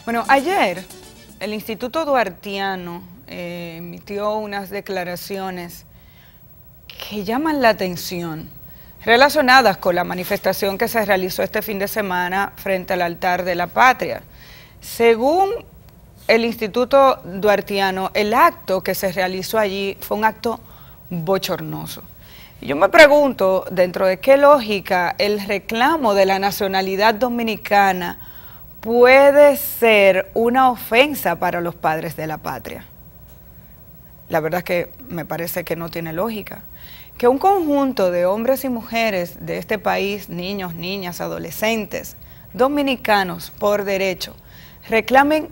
Bueno, ayer el Instituto Duartiano emitió unas declaraciones que llaman la atención, relacionadas con la manifestación que se realizó este fin de semana frente al altar de la Patria. Según el Instituto Duartiano, el acto que se realizó allí fue un acto bochornoso. Y yo me pregunto, dentro de qué lógica el reclamo de la nacionalidad dominicana puede ser una ofensa para los padres de la patria. La verdad es que me parece que no tiene lógica. Que un conjunto de hombres y mujeres de este país, niños, niñas, adolescentes, dominicanos por derecho, reclamen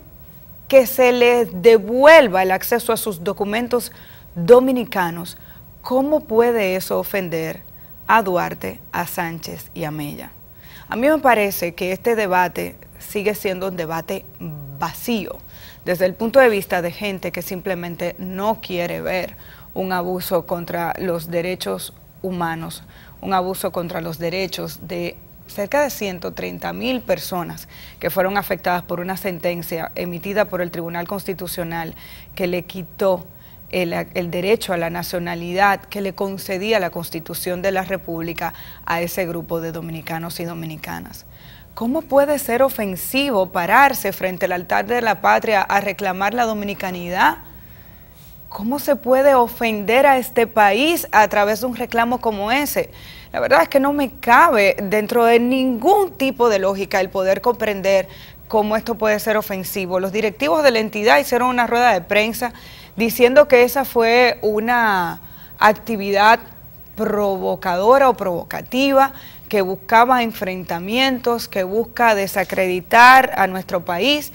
que se les devuelva el acceso a sus documentos dominicanos. ¿Cómo puede eso ofender a Duarte, a Sánchez y a Mella? A mí me parece que este debate sigue siendo un debate vacío, desde el punto de vista de gente que simplemente no quiere ver un abuso contra los derechos humanos, un abuso contra los derechos de cerca de 130.000 personas que fueron afectadas por una sentencia emitida por el Tribunal Constitucional que le quitó el derecho a la nacionalidad que le concedía la Constitución de la República a ese grupo de dominicanos y dominicanas. ¿Cómo puede ser ofensivo pararse frente al altar de la patria a reclamar la dominicanidad? ¿Cómo se puede ofender a este país a través de un reclamo como ese? La verdad es que no me cabe dentro de ningún tipo de lógica el poder comprender cómo esto puede ser ofensivo. Los directivos de la entidad hicieron una rueda de prensa diciendo que esa fue una actividad provocadora o provocativa, que buscaba enfrentamientos, que busca desacreditar a nuestro país.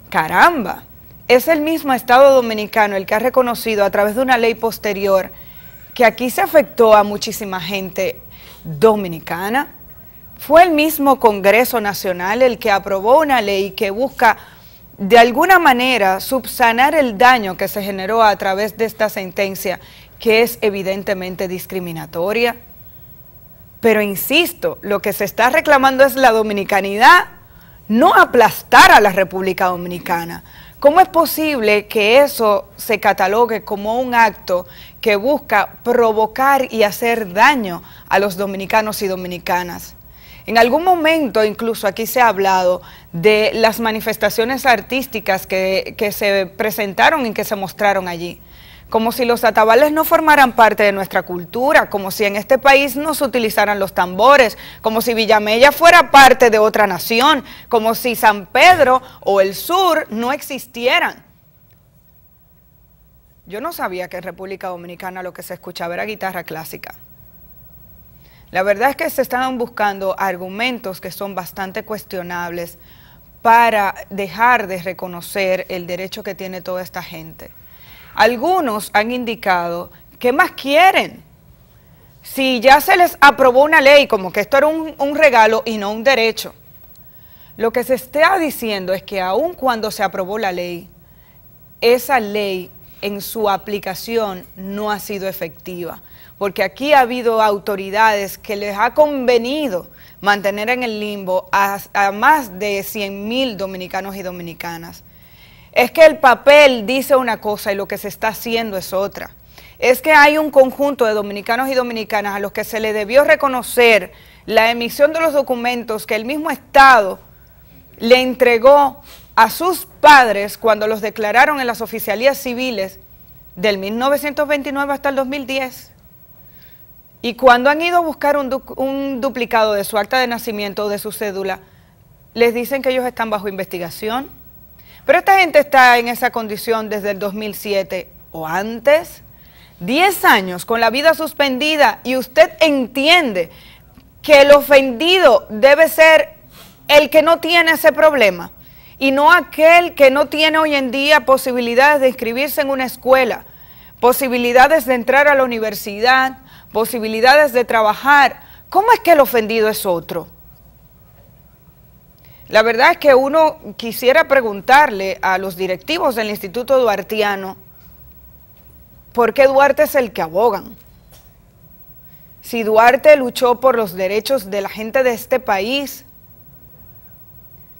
¡Caramba! Es el mismo Estado Dominicano el que ha reconocido a través de una ley posterior que aquí se afectó a muchísima gente dominicana. Fue el mismo Congreso Nacional el que aprobó una ley que busca de alguna manera subsanar el daño que se generó a través de esta sentencia, que es evidentemente discriminatoria. Pero insisto, lo que se está reclamando es la dominicanidad, no aplastar a la República Dominicana. ¿Cómo es posible que eso se catalogue como un acto que busca provocar y hacer daño a los dominicanos y dominicanas? En algún momento, incluso aquí se ha hablado de las manifestaciones artísticas que se presentaron y que se mostraron allí, como si los atabales no formaran parte de nuestra cultura, como si en este país no se utilizaran los tambores, como si Villamella fuera parte de otra nación, como si San Pedro o el sur no existieran. Yo no sabía que en República Dominicana lo que se escuchaba era guitarra clásica. La verdad es que se estaban buscando argumentos que son bastante cuestionables para dejar de reconocer el derecho que tiene toda esta gente. Algunos han indicado, ¿qué más quieren? Si ya se les aprobó una ley, como que esto era un regalo y no un derecho. Lo que se está diciendo es que aun cuando se aprobó la ley, esa ley en su aplicación no ha sido efectiva, porque aquí ha habido autoridades que les ha convenido mantener en el limbo a más de 100.000 dominicanos y dominicanas. Es que el papel dice una cosa y lo que se está haciendo es otra. Es que hay un conjunto de dominicanos y dominicanas a los que se le debió reconocer la emisión de los documentos que el mismo Estado le entregó a sus padres cuando los declararon en las oficialías civiles del 1929 hasta el 2010. Y cuando han ido a buscar un duplicado de su acta de nacimiento o de su cédula, les dicen que ellos están bajo investigación. Pero esta gente está en esa condición desde el 2007 o antes, 10 años con la vida suspendida, y usted entiende que el ofendido debe ser el que no tiene ese problema y no aquel que no tiene hoy en día posibilidades de inscribirse en una escuela, posibilidades de entrar a la universidad, posibilidades de trabajar. ¿Cómo es que el ofendido es otro? La verdad es que uno quisiera preguntarle a los directivos del Instituto Duartiano por qué Duarte es el que abogan. Si Duarte luchó por los derechos de la gente de este país,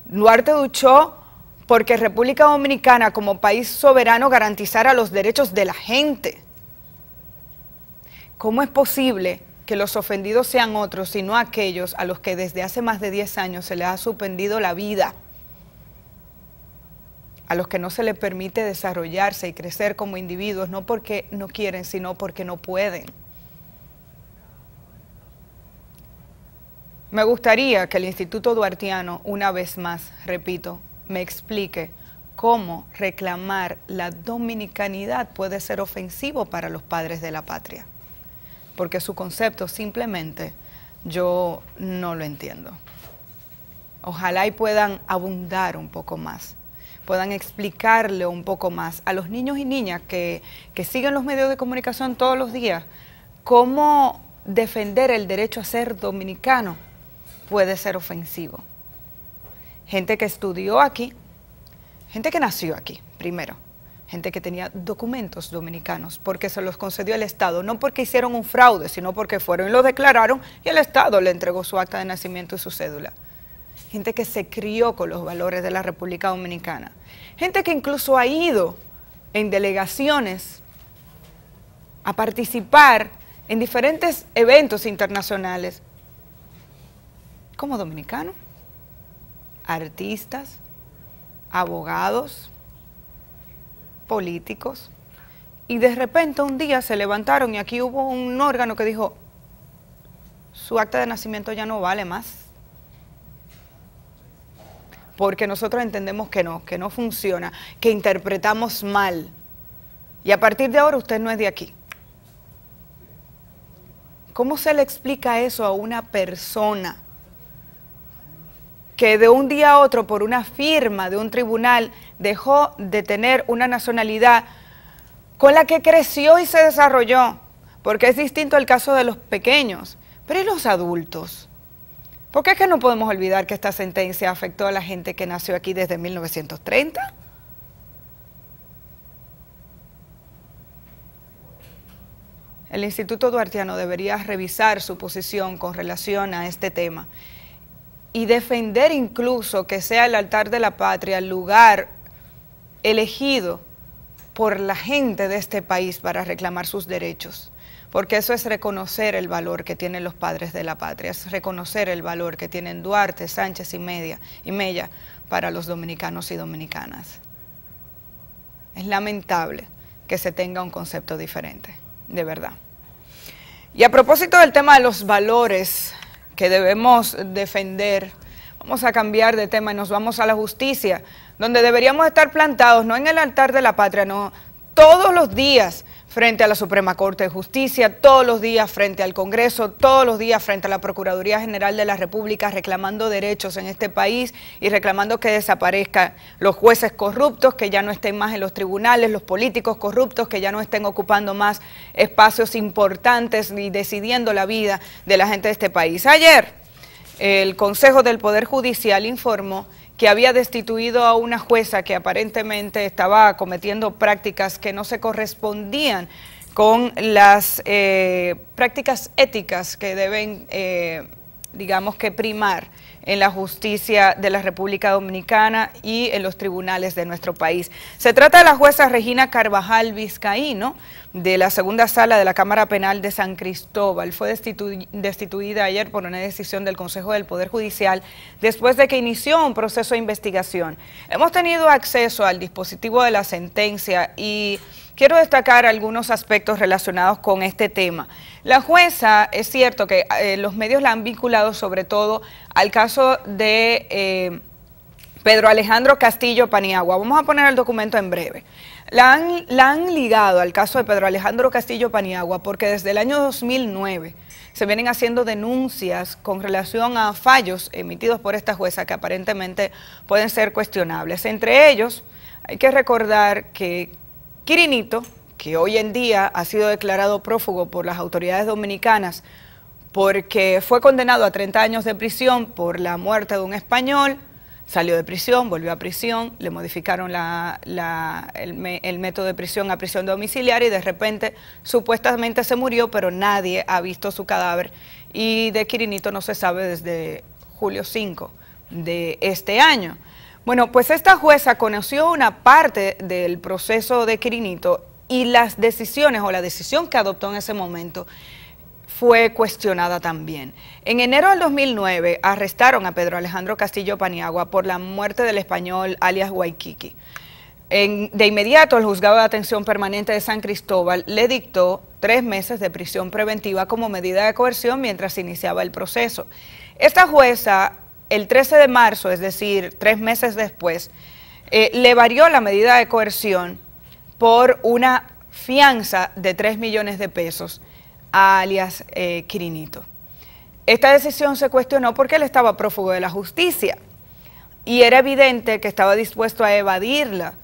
Duarte luchó porque República Dominicana como país soberano garantizara los derechos de la gente. ¿Cómo es posible que los ofendidos sean otros y no aquellos a los que desde hace más de 10 años se les ha suspendido la vida? A los que no se les permite desarrollarse y crecer como individuos, no porque no quieren, sino porque no pueden. Me gustaría que el Instituto Duartiano, una vez más, repito, me explique cómo reclamar la dominicanidad puede ser ofensivo para los padres de la patria, porque su concepto simplemente yo no lo entiendo. Ojalá y puedan abundar un poco más, puedan explicarle un poco más a los niños y niñas que siguen los medios de comunicación todos los días, cómo defender el derecho a ser dominicano puede ser ofensivo. Gente que estudió aquí, gente que nació aquí, primero, gente que tenía documentos dominicanos porque se los concedió el Estado, no porque hicieron un fraude, sino porque fueron y lo declararon y el Estado le entregó su acta de nacimiento y su cédula. Gente que se crió con los valores de la República Dominicana, gente que incluso ha ido en delegaciones a participar en diferentes eventos internacionales como dominicano, artistas, abogados, políticos, y de repente un día se levantaron y aquí hubo un órgano que dijo, su acta de nacimiento ya no vale más, porque nosotros entendemos que no funciona, que interpretamos mal, y a partir de ahora usted no es de aquí. ¿Cómo se le explica eso a una persona que de un día a otro por una firma de un tribunal dejó de tener una nacionalidad con la que creció y se desarrolló? Porque es distinto el caso de los pequeños, pero ¿y los adultos? ¿Por qué es que no podemos olvidar que esta sentencia afectó a la gente que nació aquí desde 1930? El Instituto Duartiano debería revisar su posición con relación a este tema y defender incluso que sea el altar de la patria el lugar elegido por la gente de este país para reclamar sus derechos, porque eso es reconocer el valor que tienen los padres de la patria, es reconocer el valor que tienen Duarte, Sánchez y Mella para los dominicanos y dominicanas. Es lamentable que se tenga un concepto diferente, de verdad. Y a propósito del tema de los valores que debemos defender, vamos a cambiar de tema y nos vamos a la justicia, donde deberíamos estar plantados, no en el altar de la patria, no, todos los días frente a la Suprema Corte de Justicia, todos los días frente al Congreso, todos los días frente a la Procuraduría General de la República, reclamando derechos en este país y reclamando que desaparezcan los jueces corruptos, que ya no estén más en los tribunales, los políticos corruptos, que ya no estén ocupando más espacios importantes ni decidiendo la vida de la gente de este país. Ayer, el Consejo del Poder Judicial informó que había destituido a una jueza que aparentemente estaba cometiendo prácticas que no se correspondían con las prácticas éticas que deben, digamos que primar en la justicia de la República Dominicana y en los tribunales de nuestro país. Se trata de la jueza Regina Carvajal Vizcaíno, de la segunda sala de la Cámara Penal de San Cristóbal. Fue destituida ayer por una decisión del Consejo del Poder Judicial después de que inició un proceso de investigación. Hemos tenido acceso al dispositivo de la sentencia y quiero destacar algunos aspectos relacionados con este tema. La jueza, es cierto que los medios la han vinculado sobre todo al caso de Pedro Alejandro Castillo Paniagua. Vamos a poner el documento en breve. La han ligado al caso de Pedro Alejandro Castillo Paniagua porque desde el año 2009 se vienen haciendo denuncias con relación a fallos emitidos por esta jueza que aparentemente pueden ser cuestionables. Entre ellos, hay que recordar que Quirinito, que hoy en día ha sido declarado prófugo por las autoridades dominicanas porque fue condenado a 30 años de prisión por la muerte de un español, salió de prisión, volvió a prisión, le modificaron el método de prisión a prisión domiciliaria y de repente supuestamente se murió, pero nadie ha visto su cadáver y de Quirinito no se sabe desde julio 5 de este año. Bueno, pues esta jueza conoció una parte del proceso de Quirinito y las decisiones o la decisión que adoptó en ese momento fue cuestionada también. En enero del 2009 arrestaron a Pedro Alejandro Castillo Paniagua por la muerte del español alias Waikiki. De inmediato el Juzgado de Atención Permanente de San Cristóbal le dictó 3 meses de prisión preventiva como medida de coerción mientras se iniciaba el proceso. Esta jueza, el 13 de marzo, es decir, 3 meses después, le varió la medida de coerción por una fianza de 3 millones de pesos a alias Quirinito. Esta decisión se cuestionó porque él estaba prófugo de la justicia y era evidente que estaba dispuesto a evadirla.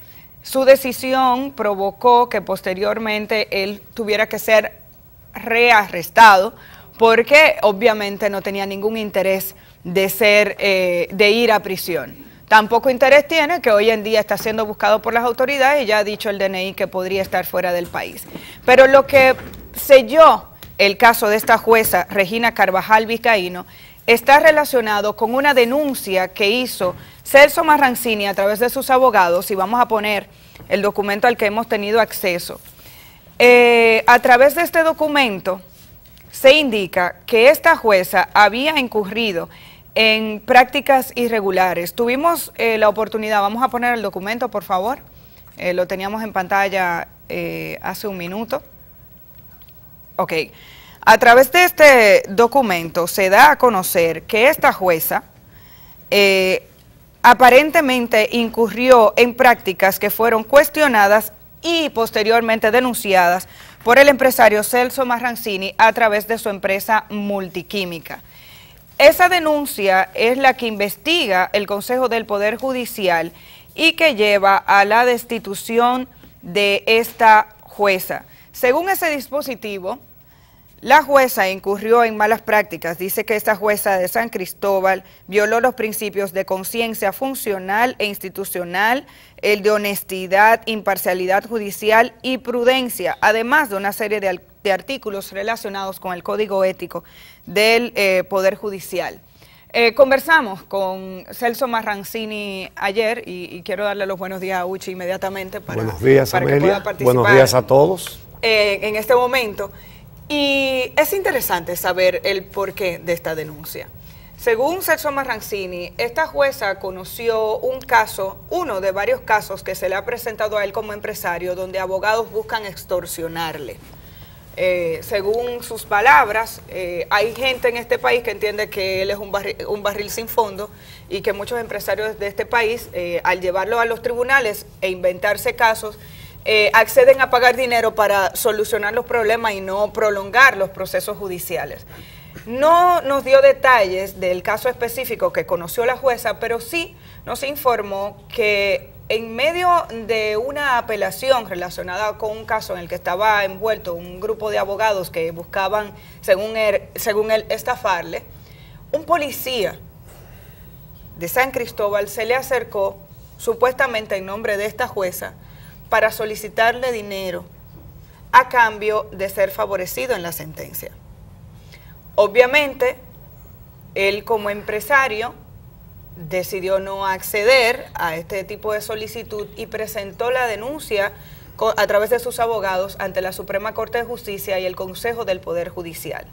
Su decisión provocó que posteriormente él tuviera que ser rearrestado porque obviamente no tenía ningún interés de ir a prisión. Tampoco interés tiene que hoy en día está siendo buscado por las autoridades y ya ha dicho el DNI que podría estar fuera del país. Pero lo que selló el caso de esta jueza Regina Carvajal Vizcaíno está relacionado con una denuncia que hizo Celso Marrancini a través de sus abogados, y vamos a poner el documento al que hemos tenido acceso. A través de este documento se indica que esta jueza había incurrido en prácticas irregulares. Tuvimos la oportunidad, vamos a poner el documento por favor, lo teníamos en pantalla hace un minuto. Ok, a través de este documento se da a conocer que esta jueza aparentemente incurrió en prácticas que fueron cuestionadas y posteriormente denunciadas por el empresario Celso Marrancini a través de su empresa Multiquímica. Esa denuncia es la que investiga el Consejo del Poder Judicial y que lleva a la destitución de esta jueza. Según ese dispositivo, la jueza incurrió en malas prácticas. Dice que esta jueza de San Cristóbal violó los principios de conciencia funcional e institucional, el de honestidad, imparcialidad judicial y prudencia, además de una serie de artículos relacionados con el Código Ético del Poder Judicial. Conversamos con Celso Marrancini ayer y quiero darle los buenos días a Uchi inmediatamente para, buenos días, para que pueda participar. Buenos días a todos. En este momento. Y es interesante saber el porqué de esta denuncia. Según Celso Marrancini, esta jueza conoció un caso, uno de varios casos que se le ha presentado a él como empresario, donde abogados buscan extorsionarle. Según sus palabras, hay gente en este país que entiende que él es un barril sin fondo y que muchos empresarios de este país, al llevarlo a los tribunales e inventarse casos, acceden a pagar dinero para solucionar los problemas y no prolongar los procesos judiciales. No nos dio detalles del caso específico que conoció la jueza, pero sí nos informó que en medio de una apelación relacionada con un caso en el que estaba envuelto un grupo de abogados que buscaban, según él, estafarle, un policía de San Cristóbal se le acercó, supuestamente en nombre de esta jueza, para solicitarle dinero a cambio de ser favorecido en la sentencia. Obviamente, él como empresario decidió no acceder a este tipo de solicitud y presentó la denuncia a través de sus abogados ante la Suprema Corte de Justicia y el Consejo del Poder Judicial.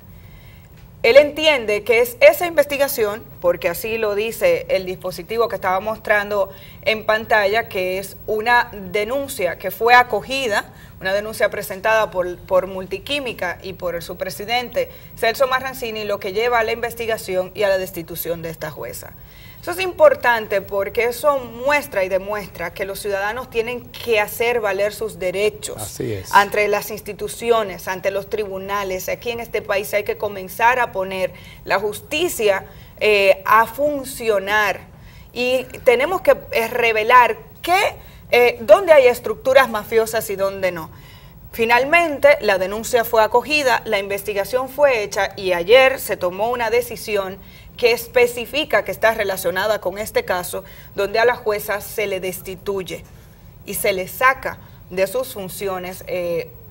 Él entiende que es esa investigación, porque así lo dice el dispositivo que estaba mostrando en pantalla, que es una denuncia que fue acogida, una denuncia presentada por Multiquímica y por su presidente Celso Marrancini, lo que lleva a la investigación y a la destitución de esta jueza. Eso es importante porque eso muestra y demuestra que los ciudadanos tienen que hacer valer sus derechos ante las instituciones, ante los tribunales. Aquí en este país hay que comenzar a poner la justicia a funcionar y tenemos que revelar dónde hay estructuras mafiosas y dónde no. Finalmente, la denuncia fue acogida, la investigación fue hecha y ayer se tomó una decisión que especifica que está relacionada con este caso, donde a la jueza se le destituye y se le saca de sus funciones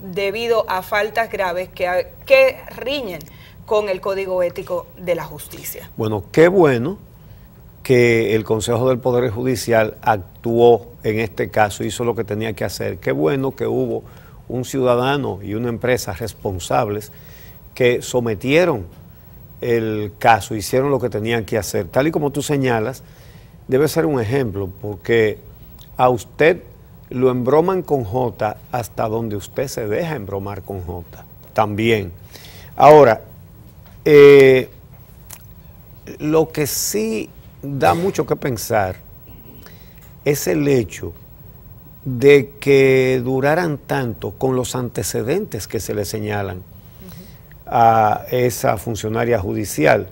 debido a faltas graves que riñen con el Código Ético de la Justicia. Bueno, qué bueno que el Consejo del Poder Judicial actuó en este caso, hizo lo que tenía que hacer. Qué bueno que hubo un ciudadano y una empresa responsables que sometieron el caso, hicieron lo que tenían que hacer. Tal y como tú señalas, debe ser un ejemplo, porque a usted lo embroman con J hasta donde usted se deja embromar con J también. Ahora, lo que sí da mucho que pensar es el hecho de que duraran tanto con los antecedentes que se le señalan a esa funcionaria judicial,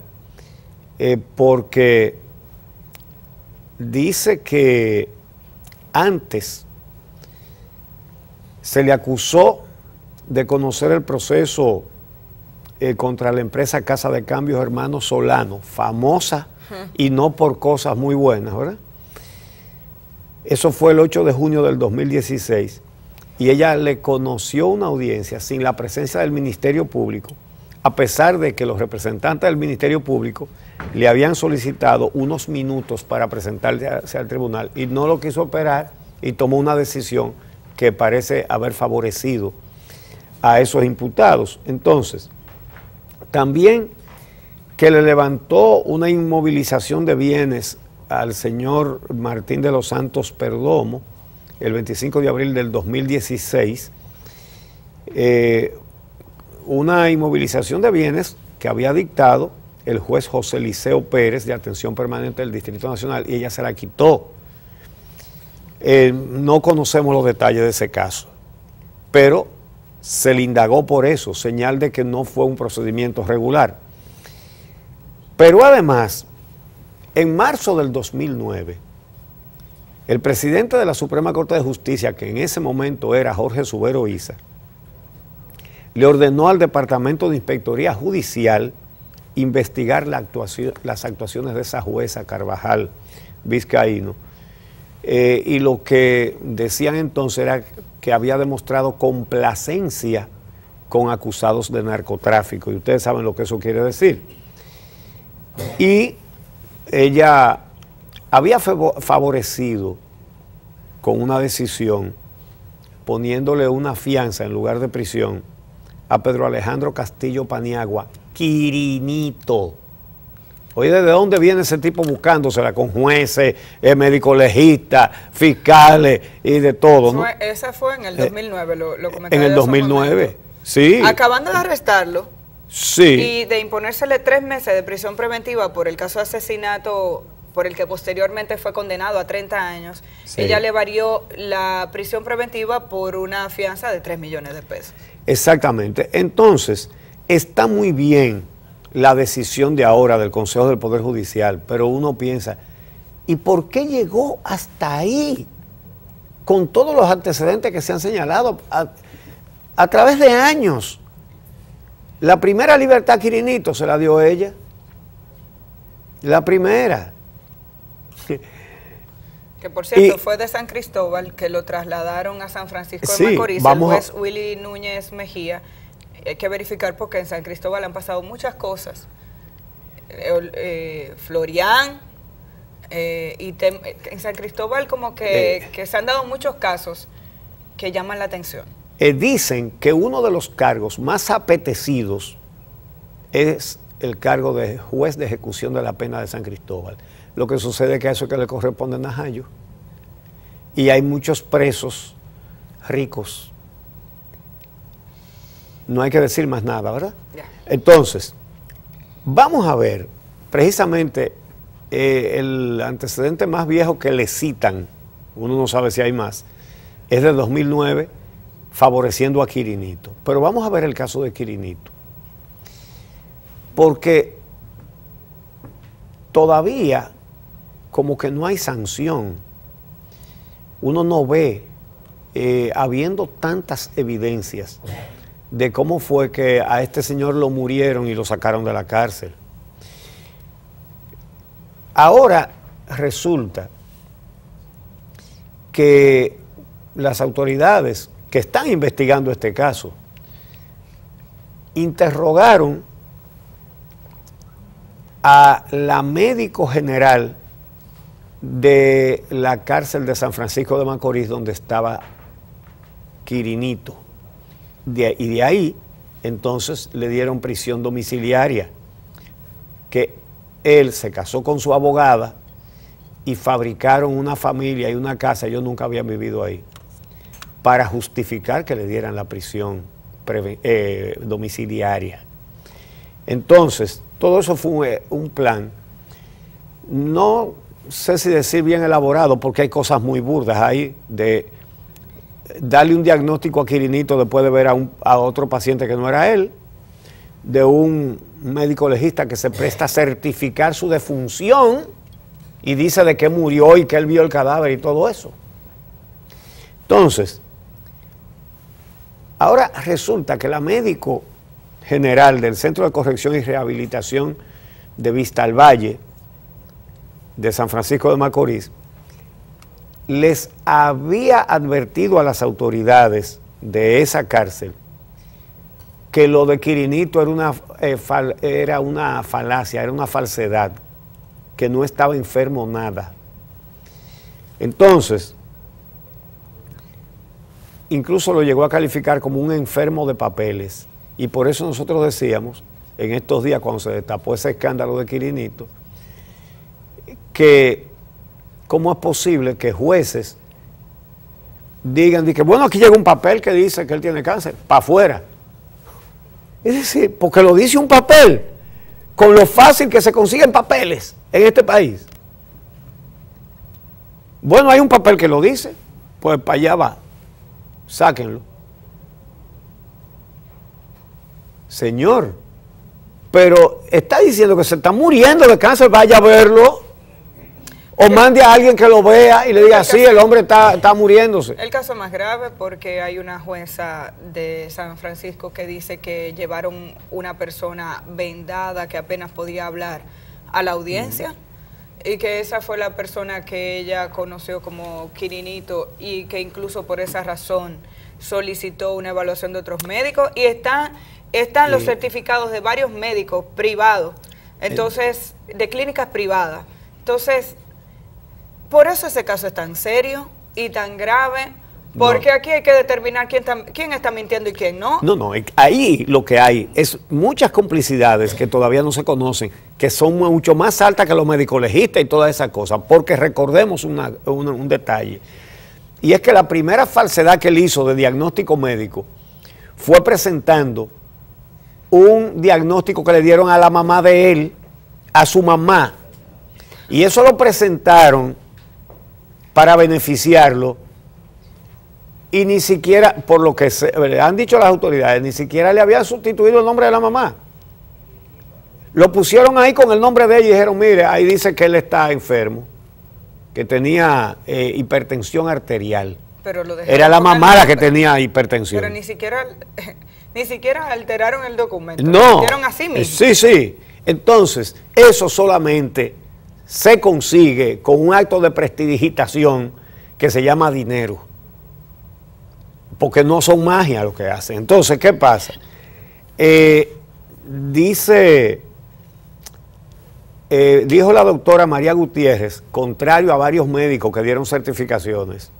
porque dice que antes se le acusó de conocer el proceso contra la empresa Casa de Cambios Hermanos Solano, famosa y no por cosas muy buenas, ¿verdad? Eso fue el 8 de junio del 2016 y ella le conoció una audiencia sin la presencia del Ministerio Público, a pesar de que los representantes del Ministerio Público le habían solicitado unos minutos para presentarse al tribunal y no lo quiso operar y tomó una decisión que parece haber favorecido a esos imputados. Entonces, también que le levantó una inmovilización de bienes al señor Martín de los Santos Perdomo el 25 de abril del 2016, una inmovilización de bienes que había dictado el juez José Liceo Pérez de Atención Permanente del Distrito Nacional y ella se la quitó. No conocemos los detalles de ese caso, pero se le indagó por eso, señal de que no fue un procedimiento regular. Pero además, en marzo del 2009, el presidente de la Suprema Corte de Justicia, que en ese momento era Jorge Subero Isa, le ordenó al Departamento de Inspectoría Judicial investigar las actuaciones de esa jueza Carvajal Vizcaíno. Y lo que decían entonces era que había demostrado complacencia con acusados de narcotráfico. Y ustedes saben lo que eso quiere decir. Y ella había favorecido con una decisión, poniéndole una fianza en lugar de prisión, a Pedro Alejandro Castillo Paniagua, Quirinito. Oye, ¿de dónde viene ese tipo buscándosela? Con jueces, médicos legistas, fiscales y de todo, ¿no? Ese fue en el 2009, lo comenté. En el 2009, sí. Acabando de arrestarlo. Sí. Y de imponérsele 3 meses de prisión preventiva por el caso de asesinato, por el que posteriormente fue condenado a 30 años, sí. Ella le varió la prisión preventiva por una fianza de 3 millones de pesos. Exactamente. Entonces, está muy bien la decisión de ahora del Consejo del Poder Judicial, pero uno piensa, ¿y por qué llegó hasta ahí? Con todos los antecedentes que se han señalado a través de años. La primera libertad a Quirinito se la dio ella. La primera. Que por cierto fue de San Cristóbal, que lo trasladaron a San Francisco de Macorís, el juez Willy Núñez Mejía. Hay que verificar porque en San Cristóbal han pasado muchas cosas. Florian, en San Cristóbal como que se han dado muchos casos que llaman la atención. Dicen que uno de los cargos más apetecidos es el cargo de juez de ejecución de la pena de San Cristóbal. Lo que sucede es que a eso que le corresponde a Najayo. Y hay muchos presos ricos. No hay que decir más nada, ¿verdad? Yeah. Entonces, vamos a ver precisamente el antecedente más viejo que le citan, uno no sabe si hay más, es de 2009, favoreciendo a Quirinito. Pero vamos a ver el caso de Quirinito. Porque todavía como que no hay sanción. Uno no ve, habiendo tantas evidencias de cómo fue que a este señor lo murieron y lo sacaron de la cárcel. Ahora resulta que las autoridades que están investigando este caso interrogaron a la médico general de la cárcel de San Francisco de Macorís, donde estaba Quirinito. Y de ahí, entonces, le dieron prisión domiciliaria, que él se casó con su abogada y fabricaron una familia y una casa, ellos nunca habían vivido ahí, para justificar que le dieran la prisión domiciliaria. Entonces, todo eso fue un plan, no sé si decir bien elaborado, porque hay cosas muy burdas ahí, de darle un diagnóstico a Quirinito después de ver a otro paciente que no era él, de un médico legista que se presta a certificar su defunción y dice de qué murió y que él vio el cadáver y todo eso. Entonces, ahora resulta que la médico general del Centro de Corrección y Rehabilitación de Vistalvalle, de San Francisco de Macorís, les había advertido a las autoridades de esa cárcel que lo de Quirinito era una falacia, era una falsedad, que no estaba enfermo nada. Entonces, incluso lo llegó a calificar como un enfermo de papeles. Y por eso nosotros decíamos, en estos días cuando se destapó ese escándalo de Quirinito, que cómo es posible que jueces digan que bueno, aquí llega un papel que dice que él tiene cáncer, para afuera. Es decir, porque lo dice un papel, con lo fácil que se consiguen papeles en este país. Bueno, hay un papel que lo dice, pues para allá va, sáquenlo. Señor, pero está diciendo que se está muriendo de cáncer, vaya a verlo. O mande a alguien que lo vea y le diga, sí, el hombre está muriéndose. El caso más grave porque hay una jueza de San Francisco que dice que llevaron una persona vendada que apenas podía hablar a la audiencia y que esa fue la persona que ella conoció como Quirinito y que incluso por esa razón solicitó una evaluación de otros médicos y están los certificados de varios médicos privados, entonces, de clínicas privadas. Entonces, por eso ese caso es tan serio y tan grave, porque aquí hay que determinar quién está mintiendo y quién no. No, ahí lo que hay es muchas complicidades que todavía no se conocen, que son mucho más altas que los médicos legistas y todas esas cosas, porque recordemos un detalle, y es que la primera falsedad que él hizo de diagnóstico médico fue presentando un diagnóstico que le dieron a la mamá de él, a su mamá, y eso lo presentaron para beneficiarlo, y ni siquiera, por lo que han dicho las autoridades, ni siquiera le habían sustituido el nombre de la mamá. Lo pusieron ahí con el nombre de ella y dijeron, mire, ahí dice que él está enfermo, que tenía hipertensión arterial. Pero lo era la mamá la que tenía hipertensión. Pero ni siquiera alteraron el documento. No. Lo hicieron así mismo. Sí. Entonces, eso solamente se consigue con un acto de prestidigitación que se llama dinero, porque no son magia lo que hacen. Entonces, ¿qué pasa? Dijo la doctora María Gutiérrez, contrario a varios médicos que dieron certificaciones,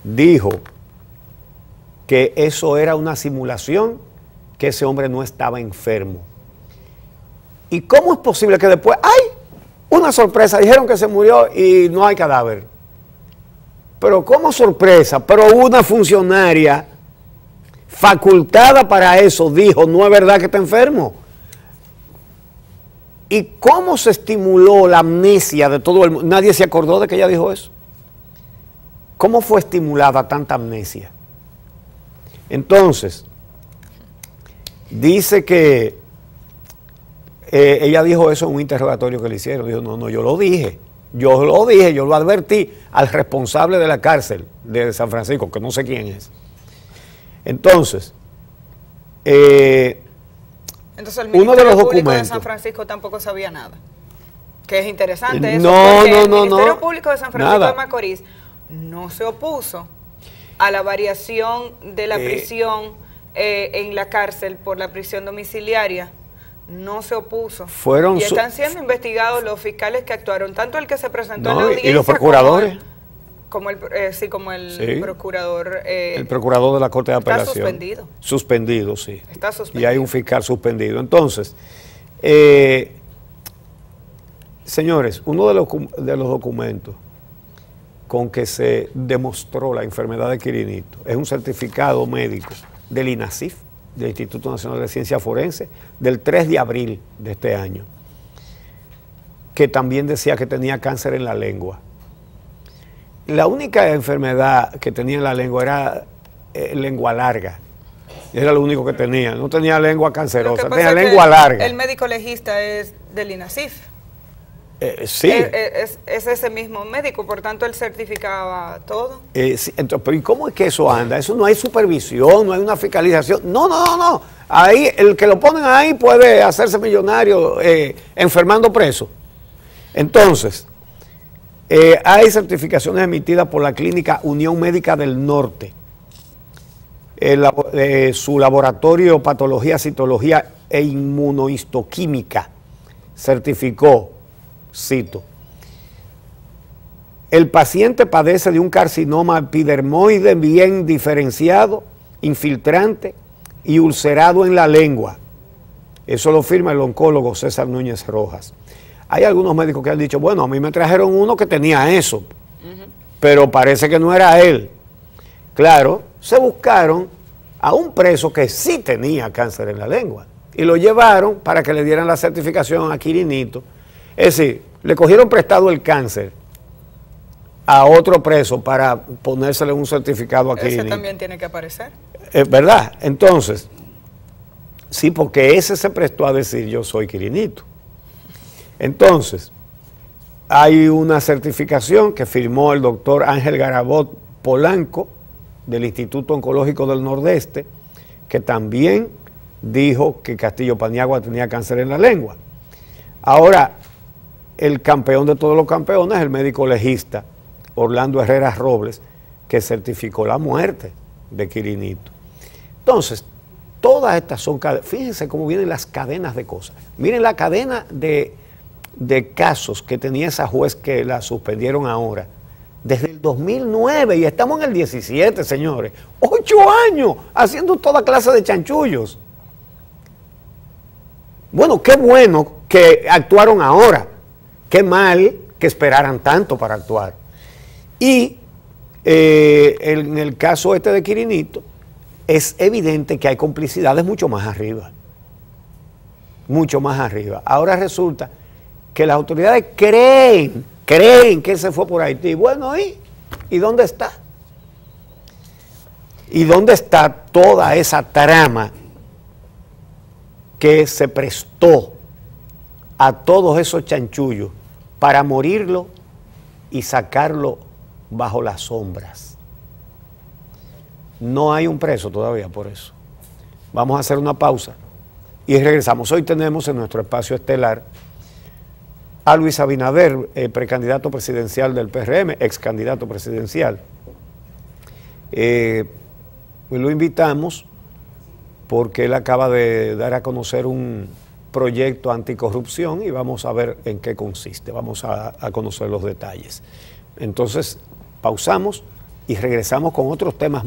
dijo que eso era una simulación, que ese hombre no estaba enfermo. ¿Y cómo es posible que después, una sorpresa, dijeron que se murió y no hay cadáver? Pero ¿cómo sorpresa? Pero una funcionaria facultada para eso dijo, no es verdad que está enfermo. ¿Y cómo se estimuló la amnesia de todo el mundo? Nadie se acordó de que ella dijo eso. ¿Cómo fue estimulada tanta amnesia? Entonces, dice que ella dijo eso en un interrogatorio que le hicieron. Dijo, no, yo lo dije, yo lo advertí al responsable de la cárcel de San Francisco, que no sé quién es. Entonces, el Ministerio Público de documentos San Francisco tampoco sabía nada. Que es interesante eso, no, porque el no, Ministerio Público de San Francisco nada. de Macorís no se opuso a la variación de la prisión en la cárcel por la prisión domiciliaria, no se opuso. Fueron y están siendo investigados los fiscales que actuaron, tanto el que se presentó en la audiencia y los procuradores. Como el procurador. El procurador de la Corte de Apelación. Está suspendido. Suspendido, sí. Está suspendido. Y hay un fiscal suspendido. Entonces, señores, uno de los documentos con que se demostró la enfermedad de Quirinito es un certificado médico del INASIF, del Instituto Nacional de Ciencia Forense, del 3 de abril de este año, que también decía que tenía cáncer en la lengua. La única enfermedad que tenía en la lengua era lengua larga. Era lo único que tenía. No tenía lengua cancerosa, tenía lengua larga. El médico legista es del INASIF. Sí. Es ese mismo médico, por tanto él certificaba todo. Sí, entonces, pero ¿y cómo es que eso anda? Eso no hay supervisión, no hay una fiscalización. No. Ahí, el que lo ponen ahí puede hacerse millonario enfermando preso. Entonces, hay certificaciones emitidas por la Clínica Unión Médica del Norte. Su laboratorio de patología, citología e inmunohistoquímica certificó, cito, el paciente padece de un carcinoma epidermoide bien diferenciado, infiltrante y ulcerado en la lengua. Eso lo firma el oncólogo César Núñez Rojas. Hay algunos médicos que han dicho, bueno, a mí me trajeron uno que tenía eso, pero parece que no era él. Claro, se buscaron a un preso que sí tenía cáncer en la lengua y lo llevaron para que le dieran la certificación a Quirinito. Es decir, le cogieron prestado el cáncer a otro preso para ponérsele un certificado a Quirinito. Ese también tiene que aparecer. ¿Verdad? Entonces, sí, porque ese se prestó a decir yo soy Quirinito. Entonces, hay una certificación que firmó el doctor Ángel Garabot Polanco del Instituto Oncológico del Nordeste, que también dijo que Castillo Paniagua tenía cáncer en la lengua. Ahora, el campeón de todos los campeones, el médico legista Orlando Herrera Robles, que certificó la muerte de Quirinito. Entonces, todas estas son cadenas. Fíjense cómo vienen las cadenas de cosas. Miren la cadena de casos que tenía esa juez que la suspendieron ahora. Desde el 2009 y estamos en el 17, señores. 8 años haciendo toda clase de chanchullos. Bueno, qué bueno que actuaron ahora. Qué mal que esperaran tanto para actuar. Y en el caso este de Quirinito, es evidente que hay complicidades mucho más arriba. Mucho más arriba. Ahora resulta que las autoridades creen que él se fue por Haití. Bueno, ¿y dónde está? ¿Y dónde está toda esa trama que se prestó a todos esos chanchullos para morirlo y sacarlo bajo las sombras? No hay un preso todavía por eso. Vamos a hacer una pausa y regresamos. Hoy tenemos en nuestro espacio estelar a Luis Abinader, precandidato presidencial del PRM, ex candidato presidencial. Lo invitamos porque él acaba de dar a conocer un proyecto anticorrupción y vamos a ver en qué consiste, vamos a conocer los detalles. Entonces, pausamos y regresamos con otros temas.